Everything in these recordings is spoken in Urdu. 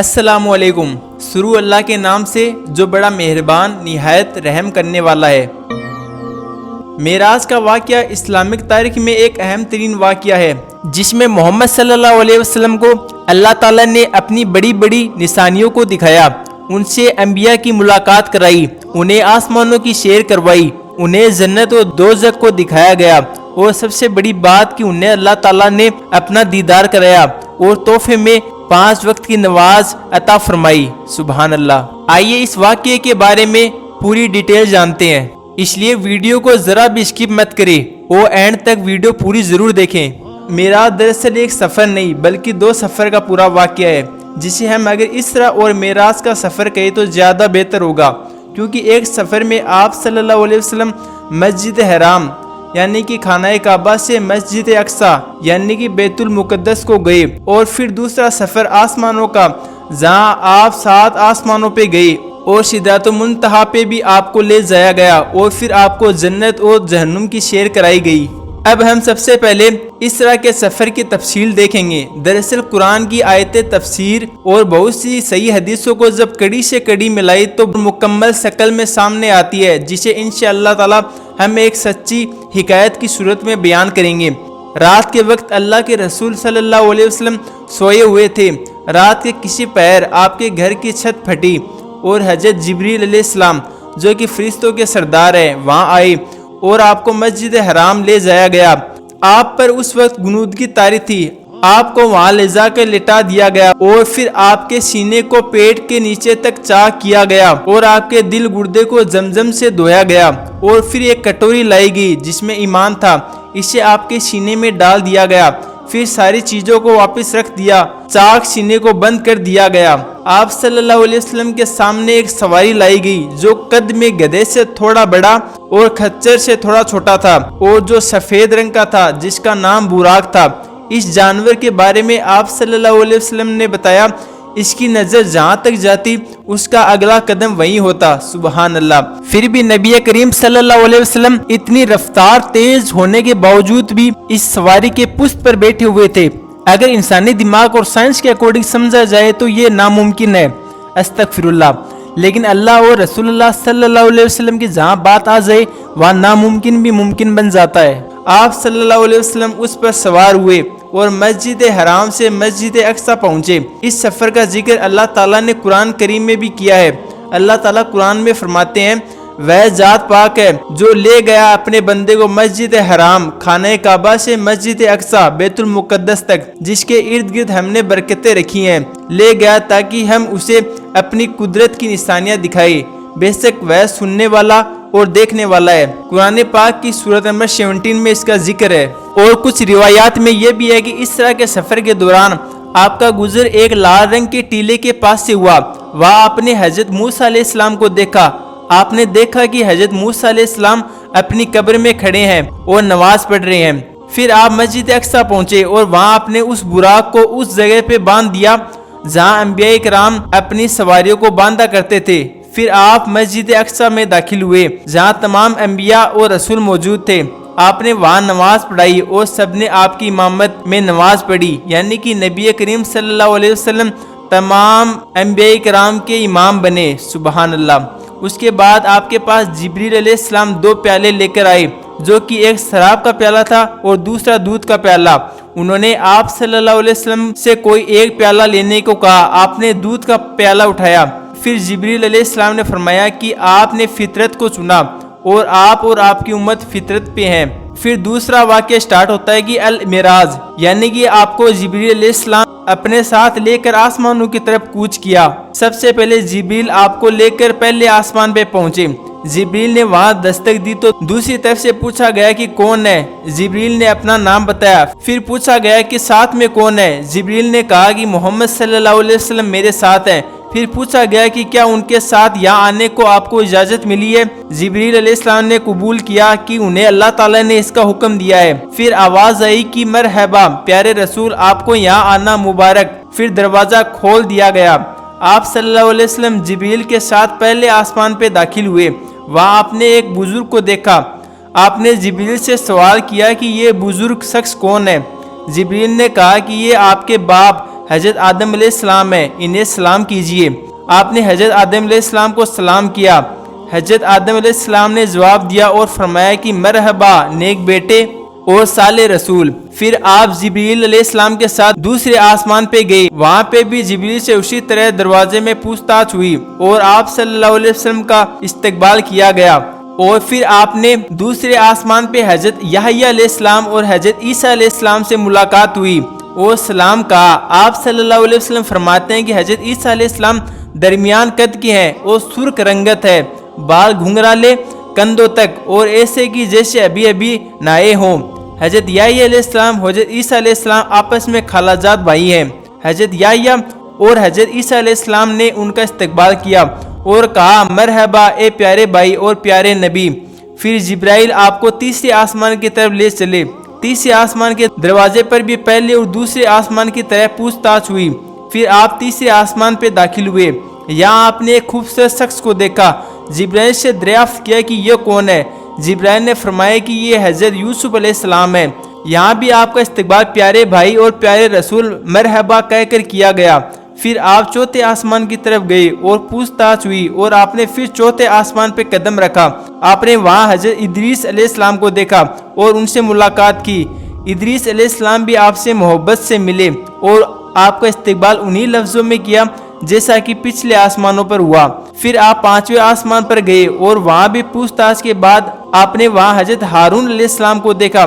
السلام علیکم۔ شروع اللہ کے نام سے جو بڑا مہربان نہایت رحم کرنے والا ہے۔ معراج کا واقعہ اسلامک تاریخ میں ایک اہم ترین واقعہ ہے، جس میں محمد صلی اللہ علیہ وسلم کو اللہ تعالیٰ نے اپنی بڑی بڑی نشانیوں کو دکھایا، ان سے انبیاء کی ملاقات کرائی، انہیں آسمانوں کی سیر کروائی، انہیں جنت و دوزخ کو دکھایا گیا، اور سب سے بڑی بات کہ انہیں اللہ تعالیٰ نے اپنا دیدار کرایا اور تحفے میں 5 وقت کی نماز عطا فرمائی۔ سبحان اللہ۔ آئیے اس واقعے کے بارے میں پوری ڈیٹیل جانتے ہیں، اس لیے ویڈیو کو ذرا بھی اسکپ مت کریں اور اینڈ تک ویڈیو پوری ضرور دیکھیں۔ معراج دراصل ایک سفر نہیں بلکہ 2 سفر کا پورا واقعہ ہے، جسے ہم اگر اسرا اور معراج کا سفر کہیں تو زیادہ بہتر ہوگا، کیونکہ ایک سفر میں آپ صلی اللہ علیہ وسلم مسجد حرام یعنی کہ خانہ کعبہ سے مسجد اقصی یعنی کہ بیت المقدس کو گئے، اور پھر دوسرا سفر آسمانوں کا، جہاں آپ 7 آسمانوں پہ گئے اور سدرۃ المنتہا پہ بھی آپ کو لے جایا گیا، اور پھر آپ کو جنت اور جہنم کی سیر کرائی گئی۔ اب ہم سب سے پہلے اسرا کے سفر کی تفصیل دیکھیں گے۔ دراصل قرآن کی آیت تفسیر اور بہت سی صحیح حدیثوں کو جب کڑی سے کڑی ملائی تو مکمل شکل میں سامنے آتی ہے، جسے انشاءاللہ تعالی ہم ایک سچی حکایت کی صورت میں بیان کریں گے۔ رات کے وقت اللہ کے رسول صلی اللہ علیہ وسلم سوئے ہوئے تھے۔ رات کے کسی پہر آپ کے گھر کی چھت پھٹی اور حضرت جبریل علیہ السلام جو کہ فرشتوں کے سردار ہیں وہاں آئے اور آپ کو مسجد حرام لے جایا گیا۔ آپ پر اس وقت غنودگی طاری تھی، آپ کو وہاں لے جا کر لٹا دیا گیا اور پھر آپ کے سینے کو پیٹ کے نیچے تک چاک کیا گیا اور آپ کے دل گردے کو زمزم سے دھویا گیا، اور پھر ایک کٹوری لائی گئی جس میں ایمان تھا، اسے آپ کے سینے میں ڈال دیا گیا، پھر ساری چیزوں کو واپس رکھ دیا، چاک سینے کو بند کر دیا گیا۔ آپ صلی اللہ علیہ وسلم کے سامنے ایک سواری لائی گئی جو قد میں گدھے سے تھوڑا بڑا اور خچر سے تھوڑا چھوٹا تھا، اور جو سفید رنگ کا تھا جس کا نام براق تھا۔ اس جانور کے بارے میں آپ صلی اللہ علیہ وسلم نے بتایا، اس کی نظر جہاں تک جاتی اس کا اگلا قدم وہیں ہوتا۔ سبحان اللہ۔ پھر بھی نبی کریم صلی اللہ علیہ وسلم اتنی رفتار تیز ہونے کے باوجود بھی اس سواری کے پشت پر بیٹھے ہوئے تھے۔ اگر انسانی دماغ اور سائنس کے اکارڈنگ سمجھا جائے تو یہ ناممکن ہے، استغفر اللہ، لیکن اللہ اور رسول اللہ صلی اللہ علیہ وسلم کی جہاں بات آ جائے وہاں ناممکن بھی ممکن بن جاتا ہے۔ آپ صلی اللہ علیہ وسلم اس پر سوار ہوئے اور مسجد حرام سے مسجد اقصی پہنچے۔ اس سفر کا ذکر اللہ تعالیٰ نے قرآن کریم میں بھی کیا ہے۔ اللہ تعالیٰ قرآن میں فرماتے ہیں، وہ ذات پاک ہے جو لے گیا اپنے بندے کو مسجد حرام خانہ کعبہ سے مسجد اقصی بیت المقدس تک، جس کے ارد گرد ہم نے برکتیں رکھی ہیں، لے گیا تاکہ ہم اسے اپنی قدرت کی نشانیاں دکھائیں، بے شک وہ سننے والا اور دیکھنے والا ہے۔ قرآن پاک کی سورۃ نمبر 17 میں اس کا ذکر ہے۔ اور کچھ روایات میں یہ بھی ہے کہ اس طرح کے سفر کے دوران آپ کا گزر ایک لال رنگ کے ٹیلے کے پاس سے ہوا، وہاں آپ نے حضرت موسیٰ علیہ السلام کو دیکھا۔ آپ نے دیکھا کہ حضرت موسیٰ علیہ السلام اپنی قبر میں کھڑے ہیں اور نماز پڑھ رہے ہیں۔ پھر آپ مسجد اقصی پہنچے اور وہاں آپ نے اس براق کو اس جگہ پہ باندھ دیا جہاں انبیاء کرام اپنی سواریوں کو باندھا کرتے تھے۔ پھر آپ مسجد اقصی میں داخل ہوئے جہاں تمام انبیاء اور رسول موجود تھے۔ آپ نے وہاں نماز پڑھائی اور سب نے آپ کی امامت میں نماز پڑھی، یعنی کہ نبی کریم صلی اللہ علیہ وسلم تمام انبیاء کرام کے امام بنے۔ سبحان اللہ۔ اس کے بعد آپ کے پاس جبریل علیہ السلام 2 پیالے لے کر آئے، جو کہ ایک شراب کا پیالہ تھا اور دوسرا دودھ کا پیالہ۔ انہوں نے آپ صلی اللہ علیہ وسلم سے کوئی ایک پیالہ لینے کو کہا، آپ نے دودھ کا پیالہ اٹھایا۔ پھر جبریل علیہ السلام نے فرمایا کہ آپ نے فطرت کو چنا اور آپ کی امت فطرت پہ ہیں۔ پھر دوسرا واقعہ سٹارٹ ہوتا ہے کہ المعراج، یعنی کہ آپ کو جبریل علیہ السلام اپنے ساتھ لے کر آسمانوں کی طرف کوچ کیا۔ سب سے پہلے جبریل آپ کو لے کر پہلے آسمان پہ پہنچے۔ جبریل نے وہاں دستک دی تو دوسری طرف سے پوچھا گیا کہ کون ہے؟ جبریل نے اپنا نام بتایا۔ پھر پوچھا گیا کہ ساتھ میں کون ہے؟ جبریل نے کہا کہ محمد صلی اللہ علیہ وسلم میرے ساتھ ہیں۔ پھر پوچھا گیا کہ کیا ان کے ساتھ یہاں آنے کو آپ کو اجازت ملی ہے؟ جبریل علیہ السلام نے قبول کیا کہ انہیں اللہ تعالیٰ نے اس کا حکم دیا ہے۔ پھر آواز آئی کہ مرحبا پیارے رسول، آپ کو یہاں آنا مبارک۔ پھر دروازہ کھول دیا گیا۔ آپ صلی اللہ علیہ وسلم جبریل کے ساتھ پہلے آسمان پہ داخل ہوئے۔ وہاں آپ نے ایک بزرگ کو دیکھا۔ آپ نے جبریل سے سوال کیا کہ یہ بزرگ شخص کون ہے؟ جبریل نے کہا کہ یہ آپ کے باپ حضرت آدم علیہ السلام ہیں، انہیں سلام کیجئے۔ آپ نے حضرت آدم علیہ السلام کو سلام کیا۔ حضرت آدم علیہ السلام نے جواب دیا اور فرمایا کہ مرحبا نیک بیٹے اور صالح رسول۔ پھر آپ جبریل علیہ السلام کے ساتھ دوسرے آسمان پہ گئے، وہاں پہ بھی جبریل سے اسی طرح دروازے میں پوچھ تاچھ ہوئی اور آپ صلی اللہ علیہ وسلم کا استقبال کیا گیا۔ اور پھر آپ نے دوسرے آسمان پہ حضرت یحییٰ علیہ السلام اور حضرت عیسیٰ علیہ السلام سے ملاقات ہوئی اور سلام کہا۔ آپ صلی اللہ علیہ وسلم فرماتے ہیں کہ حضرت عیسیٰ علیہ السلام درمیان قد کے ہیں اور سرخ رنگت ہے، بال گھنگرالے کندھوں تک اور ایسے کی جیسے ابھی ابھی نہائے ہوں۔ حضرت یحییٰ علیہ السلام حضرت عیسیٰ علیہ السلام آپس میں خالہ جات بھائی ہیں۔ حضرت یحییٰ اور حضرت عیسیٰ علیہ السلام نے ان کا استقبال کیا اور کہا مرحبا اے پیارے بھائی اور پیارے نبی۔ پھر جبرائیل آپ کو تیسرے آسمان کی طرف لے چلے۔ تیسرے آسمان کے دروازے پر بھی پہلے اور دوسرے آسمان کی طرح پوچھ تاچھ ہوئی۔ پھر آپ تیسرے آسمان پہ داخل ہوئے، یہاں آپ نے ایک خوبصورت شخص کو دیکھا۔ جبرائیل سے دریافت کیا کہ یہ کون ہے؟ جبرائیل نے فرمایا کہ یہ حضرت یوسف علیہ السلام ہے۔ یہاں بھی آپ کا استقبال پیارے بھائی اور پیارے رسول مرحبا کہہ کر کیا گیا۔ پھر آپ چوتھے آسمان کی طرف گئے اور پوچھ تاچھ ہوئی اور آپ نے پھر چوتھے آسمان پہ قدم رکھا۔ آپ نے وہاں حضرت ادریس علیہ السلام کو دیکھا اور ان سے ملاقات کی۔ ادریس علیہ السلام بھی آپ سے محبت سے ملے اور آپ کا استقبال انہی لفظوں میں کیا جیسا کہ پچھلے آسمانوں پر ہوا۔ پھر آپ پانچویں آسمان پر گئے اور وہاں بھی پوچھ تاچھ کے بعد آپ نے وہاں حضرت ہارون علیہ السلام کو دیکھا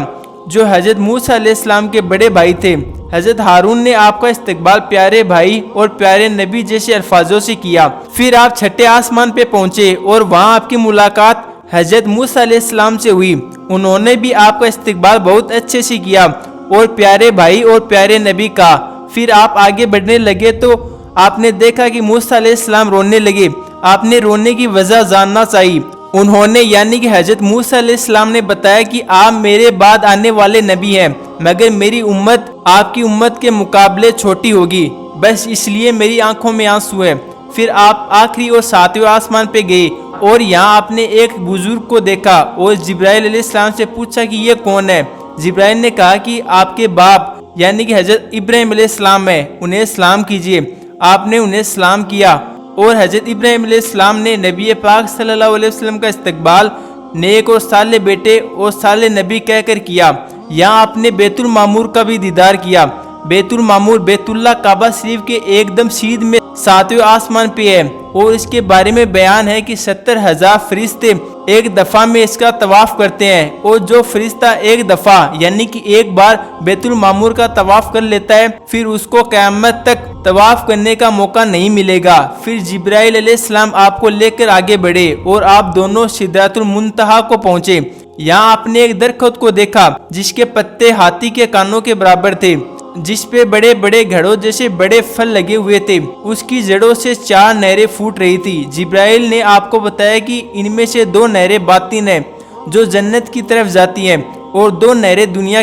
جو حضرت موسیٰ علیہ السلام کے بڑے بھائی تھے۔ حضرت ہارون نے آپ کا استقبال پیارے بھائی اور پیارے نبی جیسے الفاظوں سے کیا۔ پھر آپ چھٹے آسمان پہ پہنچے اور وہاں آپ کی ملاقات حضرت موسیٰ علیہ السلام سے ہوئی۔ انہوں نے بھی آپ کا استقبال بہت اچھے سے کیا اور پیارے بھائی اور پیارے نبی کہا۔ پھر آپ آگے بڑھنے لگے تو آپ نے دیکھا کہ موسیٰ علیہ السلام رونے لگے۔ آپ نے رونے کی وجہ جاننا چاہی۔ انہوں نے یعنی کہ حضرت موسیٰ علیہ السلام نے بتایا کہ آپ میرے بعد آنے والے نبی ہیں، مگر میری امت آپ کی امت کے مقابلے چھوٹی ہوگی، بس اس لیے میری آنکھوں میں آنسو ہے۔ پھر آپ آخری اور ساتویں آسمان پہ گئے اور یہاں آپ نے ایک بزرگ کو دیکھا اور جبرائیل علیہ السلام سے پوچھا کہ یہ کون ہے؟ جبرائیل نے کہا کہ آپ کے باپ یعنی کہ حضرت ابراہیم علیہ السلام ہے، انہیں سلام کیجیے۔ آپ نے انہیں سلام کیا اور حضرت ابراہیم علیہ السلام نے نبی پاک صلی اللہ علیہ وسلم کا استقبال نیک اور صالح بیٹے اور صالح نبی کہہ کر کیا۔ یہاں آپ نے بیت المعمور کا بھی دیدار کیا۔ بیت المعمور بیت اللہ کعبہ شریف کے ایک دم سیدھ میں ساتویں آسمان پہ ہے اور اس کے بارے میں بیان ہے کہ 70,000 فرشتے ایک دفعہ میں اس کا طواف کرتے ہیں، اور جو فرشتہ ایک دفعہ یعنی کہ ایک بار بیت المعمور کا طواف کر لیتا ہے پھر اس کو قیامت تک طواف کرنے کا موقع نہیں ملے گا۔ پھر جبرائیل علیہ السلام آپ کو لے کر آگے بڑھے اور آپ دونوں سدرۃ المنتہا کو پہنچے۔ یہاں آپ نے ایک درخت کو دیکھا جس کے پتے ہاتھی کے کانوں کے برابر تھے، جس پہ بڑے بڑے گھڑوں جیسے بڑے پھل لگے ہوئے تھے۔ اس کی جڑوں سے 4 نہریں پھوٹ رہی تھی۔ جبرائیل نے آپ کو بتایا کہ ان میں سے 2 نہریں باطن ہیں جو جنت کی طرف جاتی ہیں اور 2 نہریں دنیا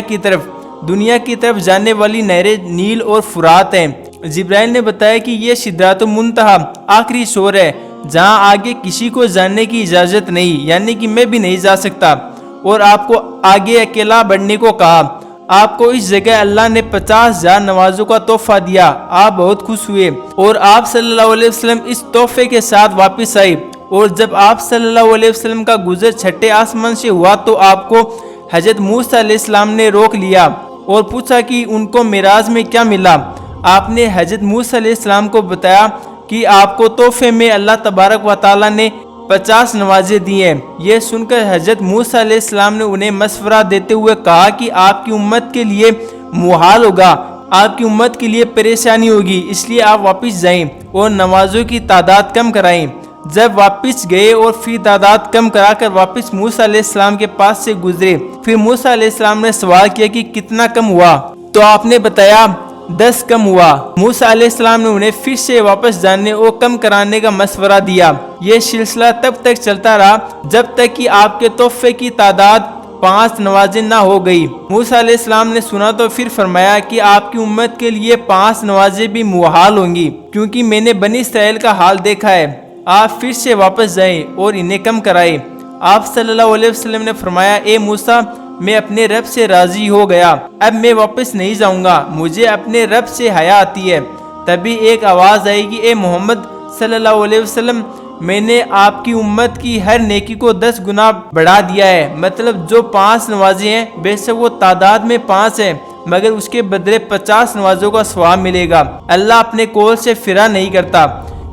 کی طرف جانے والی نہریں نیل اور فرات ہیں۔ جبرائیل نے بتایا کہ یہ سدرۃ المنتہا آخری شور ہے جہاں آگے کسی کو جانے کی اجازت نہیں، یعنی کہ میں بھی نہیں جا سکتا، اور آپ کو آگے اکیلا بڑھنے کو کہا۔ آپ کو اس جگہ اللہ نے 50,000 نمازوں کا تحفہ دیا۔ آپ بہت خوش ہوئے اور آپ صلی اللہ علیہ وسلم اس تحفے کے ساتھ واپس آئے، اور جب آپ صلی اللہ علیہ وسلم کا گزر چھٹے آسمان سے ہوا تو آپ کو حضرت موسیٰ علیہ السلام نے روک لیا اور پوچھا کہ ان کو معراج میں کیا ملا۔ آپ نے حضرت موسیٰ علیہ السلام کو بتایا کہ آپ کو تحفے میں اللہ تبارک و تعالیٰ نے 50 نوازیں دی ہیں۔ یہ سن کر حضرت موسیٰ علیہ السلام نے انہیں مشورہ دیتے ہوئے کہا کہ آپ کی امت کے لیے محال ہوگا، آپ کی امت کے لیے پریشانی ہوگی، اس لیے آپ واپس جائیں اور نمازوں کی تعداد کم کرائیں۔ جب واپس گئے اور پھر تعداد کم کرا کر واپس موسیٰ علیہ السلام کے پاس سے گزرے، پھر موسیٰ علیہ السلام نے سوال کیا کہ کتنا کم ہوا، تو آپ نے بتایا 10 کم ہوا۔ موسیٰ علیہ السلام نے انہیں پھر سے واپس جانے اور کم کرانے کا مشورہ دیا۔ یہ سلسلہ تب تک چلتا رہا جب تک کہ آپ کے تحفے کی تعداد 5 نوازیں نہ ہو گئی۔ موسیٰ علیہ السلام نے سنا تو پھر فرمایا کہ آپ کی امت کے لیے 5 نوازیں بھی محال ہوں گی، کیونکہ میں نے بنی اسرائیل کا حال دیکھا ہے۔ آپ پھر سے واپس جائیں اور انہیں کم کرائیں۔ آپ صلی اللہ علیہ وسلم نے فرمایا، اے موسیٰ، میں اپنے رب سے راضی ہو گیا، اب میں واپس نہیں جاؤں گا، مجھے اپنے رب سے حیا آتی ہے۔ تبھی ایک آواز آئے گی، اے محمد صلی اللہ علیہ وسلم، میں نے آپ کی امت کی ہر نیکی کو 10 گنا بڑھا دیا ہے۔ مطلب جو 5 نمازیں ہیں، بے شک وہ تعداد میں 5 ہیں، مگر اس کے بدلے 50 نمازوں کا ثواب ملے گا۔ اللہ اپنے قول سے فرا نہیں کرتا۔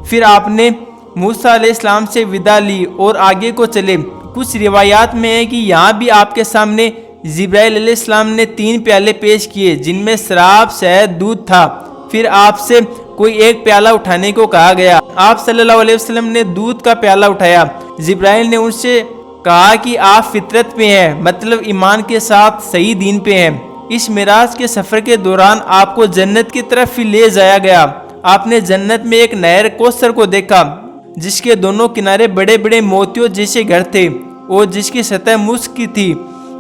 پھر آپ نے موسیٰ علیہ السلام سے وداع لی اور آگے کو چلے۔ کچھ روایات میں ہے کہ یہاں بھی آپ کے سامنے جبرائیل علیہ السلام نے 3 پیالے پیش کیے جن میں شراب، شہد، دودھ تھا۔ پھر آپ سے کوئی ایک پیالہ اٹھانے کو کہا گیا، آپ صلی اللہ علیہ وسلم نے دودھ کا پیالہ اٹھایا۔ جبرائیل نے ان سے کہا کہ آپ فطرت پہ ہیں، مطلب ایمان کے ساتھ صحیح دین پہ ہیں۔ اس معراج کے سفر کے دوران آپ کو جنت کی طرف لے جایا گیا۔ آپ نے جنت میں ایک نہر کوثر کو دیکھا جس کے دونوں کنارے بڑے بڑے موتیوں جیسے گھر تھے اور جس کی سطح مسک کی تھی۔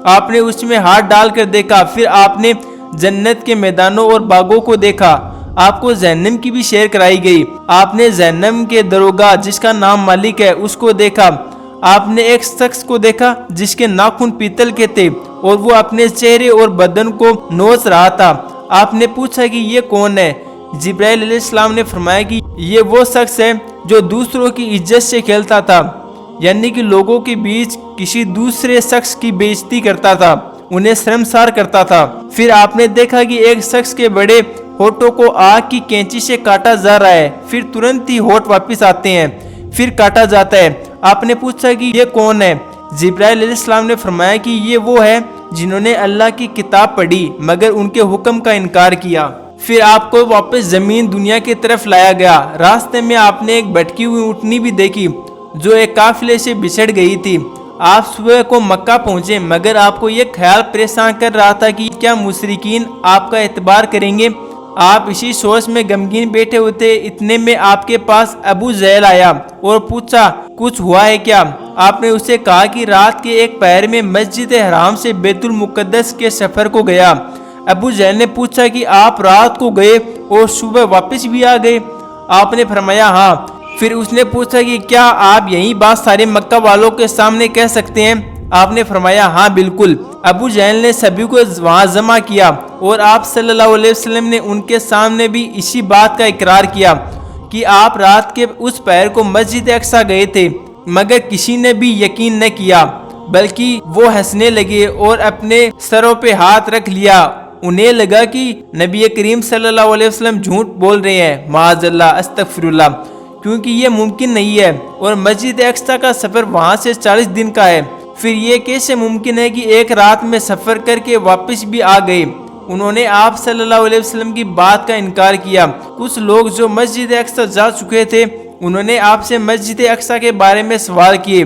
آپ نے اس میں ہاتھ ڈال کر دیکھا۔ پھر آپ نے جنت کے میدانوں اور باغوں کو دیکھا۔ آپ کو جہنم کی بھی سیر کرائی گئی۔ آپ نے جہنم کے دروگا جس کا نام مالک ہے اس کو دیکھا۔ آپ نے ایک شخص کو دیکھا جس کے ناخن پیتل کے تھے اور وہ اپنے چہرے اور بدن کو نوچ رہا تھا۔ آپ نے پوچھا کہ یہ کون ہے؟ جبرائیل علیہ السلام نے فرمایا کہ یہ وہ شخص ہے جو دوسروں کی عزت سے کھیلتا تھا، یعنی کہ لوگوں کے بیچ کسی دوسرے شخص کی بے عزتی کرتا تھا، انہیں شرمسار کرتا تھا۔ پھر آپ نے دیکھا کہ ایک شخص کے بڑے ہونٹوں کو آگ کی کینچی سے کاٹا جا رہا ہے، پھر ترنت ہی ہونٹ واپس آتے ہیں، پھر کاٹا جاتا ہے۔ آپ نے پوچھا کہ یہ کون ہے؟ جبرائیل علیہ السلام نے فرمایا کہ یہ وہ ہے جنہوں نے اللہ کی کتاب پڑھی مگر ان کے حکم کا انکار کیا۔ پھر آپ کو واپس زمین دنیا کی طرف لایا گیا۔ راستے میں آپ نے ایک بھٹکی ہوئی اونٹنی بھی دیکھی جو ایک قافلے سے بچھڑ گئی تھی۔ آپ صبح کو مکہ پہنچے مگر آپ کو یہ خیال پریشان کر رہا تھا کہ کیا مشرکین آپ کا اعتبار کریں گے۔ آپ اسی سوچ میں غمگین بیٹھے ہوئے تھے، اتنے میں آپ کے پاس ابو جہل آیا اور پوچھا کچھ ہوا ہے کیا؟ آپ نے اسے کہا کہ رات کے ایک پہر میں مسجد حرام سے بیت المقدس کے سفر کو گیا۔ ابو جہل نے پوچھا کہ آپ رات کو گئے اور صبح واپس بھی آ گئے؟ آپ نے فرمایا ہاں۔ پھر اس نے پوچھا کہ کیا آپ یہی بات سارے مکہ والوں کے سامنے کہہ سکتے ہیں؟ آپ نے فرمایا ہاں بالکل۔ ابو جہل نے سبھی کو وہاں جمع کیا اور آپ صلی اللہ علیہ وسلم نے ان کے سامنے بھی اسی بات کا اقرار کیا کہ آپ رات کے اس پہر کو مسجد اقصی گئے تھے، مگر کسی نے بھی یقین نہ کیا، بلکہ وہ ہنسنے لگے اور اپنے سروں پہ ہاتھ رکھ لیا۔ انہیں لگا کہ نبی کریم صلی اللہ علیہ وسلم جھوٹ بول رہے ہیں، معاذ اللہ، استغفر اللہ، کیونکہ یہ ممکن نہیں ہے اور مسجد اقصی کا سفر وہاں سے 40 دن کا ہے۔ پھر یہ کیسے ممکن ہے کہ ایک رات میں سفر کر کے واپس بھی آ گئے؟ انہوں نے آپ صلی اللہ علیہ وسلم کی بات کا انکار کیا۔ کچھ لوگ جو مسجد اقصی جا چکے تھے انہوں نے آپ سے مسجد اقصی کے بارے میں سوال کیے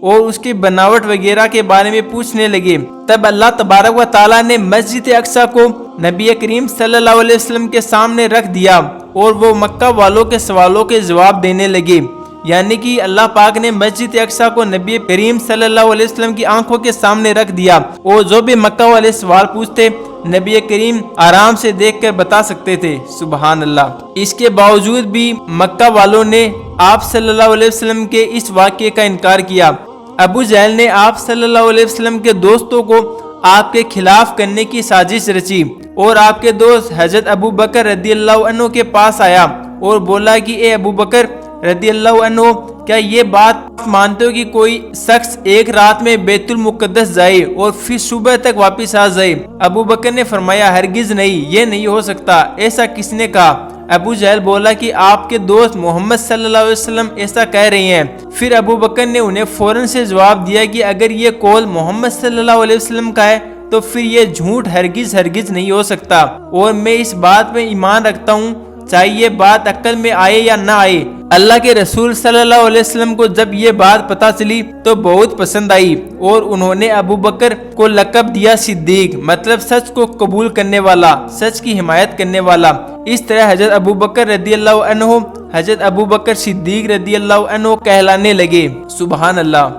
اور اس کی بناوٹ وغیرہ کے بارے میں پوچھنے لگے۔ تب اللہ تبارک و تعالیٰ نے مسجد اقصی کو نبی کریم صلی اللہ علیہ وسلم کے سامنے رکھ دیا اور وہ مکہ والوں کے سوالوں کے جواب دینے لگے، یعنی کہ اللہ پاک نے مسجد اقصی کو نبی کریم صلی اللہ علیہ وسلم کی آنکھوں کے سامنے رکھ دیا اور جو بھی مکہ والے سوال پوچھتے نبی کریم آرام سے دیکھ کر بتا سکتے تھے۔ سبحان اللہ۔ اس کے باوجود بھی مکہ والوں نے آپ صلی اللہ علیہ وسلم کے اس واقعے کا انکار کیا۔ ابو جہل نے آپ صلی اللہ علیہ وسلم کے دوستوں کو آپ کے خلاف کرنے کی سازش رچی اور آپ کے دوست حضرت ابو بکر رضی اللہ عنہ کے پاس آیا اور بولا کہ اے ابو بکر رضی اللہ عنہ، کیا یہ بات مانتے ہو کہ کوئی شخص ایک رات میں بیت المقدس جائے اور پھر صبح تک واپس آ جائے؟ ابو بکر نے فرمایا ہرگز نہیں، یہ نہیں ہو سکتا، ایسا کس نے کہا؟ ابو جہل بولا کہ آپ کے دوست محمد صلی اللہ علیہ وسلم ایسا کہہ رہے ہیں۔ پھر ابو بکر نے انہیں فوراً سے جواب دیا کہ اگر یہ قول محمد صلی اللہ علیہ وسلم کا ہے تو پھر یہ جھوٹ ہرگز نہیں ہو سکتا، اور میں اس بات میں ایمان رکھتا ہوں چاہے یہ بات عقل میں آئے یا نہ آئے۔ اللہ کے رسول صلی اللہ علیہ وسلم کو جب یہ بات پتہ چلی تو بہت پسند آئی اور انہوں نے ابو بکر کو لقب دیا صدیق، مطلب سچ کو قبول کرنے والا، سچ کی حمایت کرنے والا۔ اس طرح حضرت ابو بکر رضی اللہ عنہ حضرت ابو بکر صدیق رضی اللہ عنہ کہلانے لگے۔ سبحان اللہ۔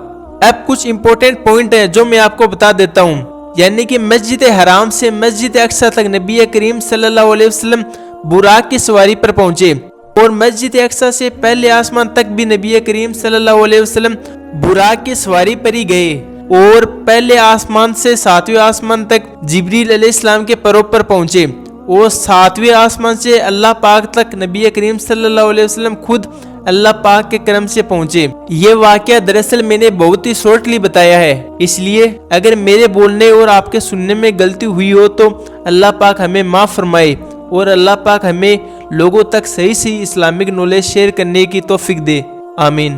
اب کچھ امپورٹنٹ پوائنٹ ہے جو میں آپ کو بتا دیتا ہوں، یعنی کہ مسجد حرام سے مسجد اقصی تک نبی کریم صلی اللہ علیہ وسلم براق کی سواری پر پہنچے اور مسجد اقصی سے پہلے آسمان تک بھی نبی کریم صلی اللہ علیہ وسلم براق کی سواری پر ہی گئے۔ اور پہلے آسمان سے 7ویں آسمان تک جبریل علیہ السلام کے پروں پر پہنچے، اور 7ویں آسمان سے اللہ پاک تک نبی کریم صلی اللہ علیہ وسلم خود اللہ پاک کے کرم سے پہنچے۔ یہ واقعہ دراصل میں نے بہت ہی شارٹلی بتایا ہے، اس لیے اگر میرے بولنے اور آپ کے سننے میں غلطی ہوئی ہو تو اللہ پاک ہمیں معاف فرمائے، اور اللہ پاک ہمیں لوگوں تک صحیح اسلامک نالج شیئر کرنے کی توفیق دے۔ آمین۔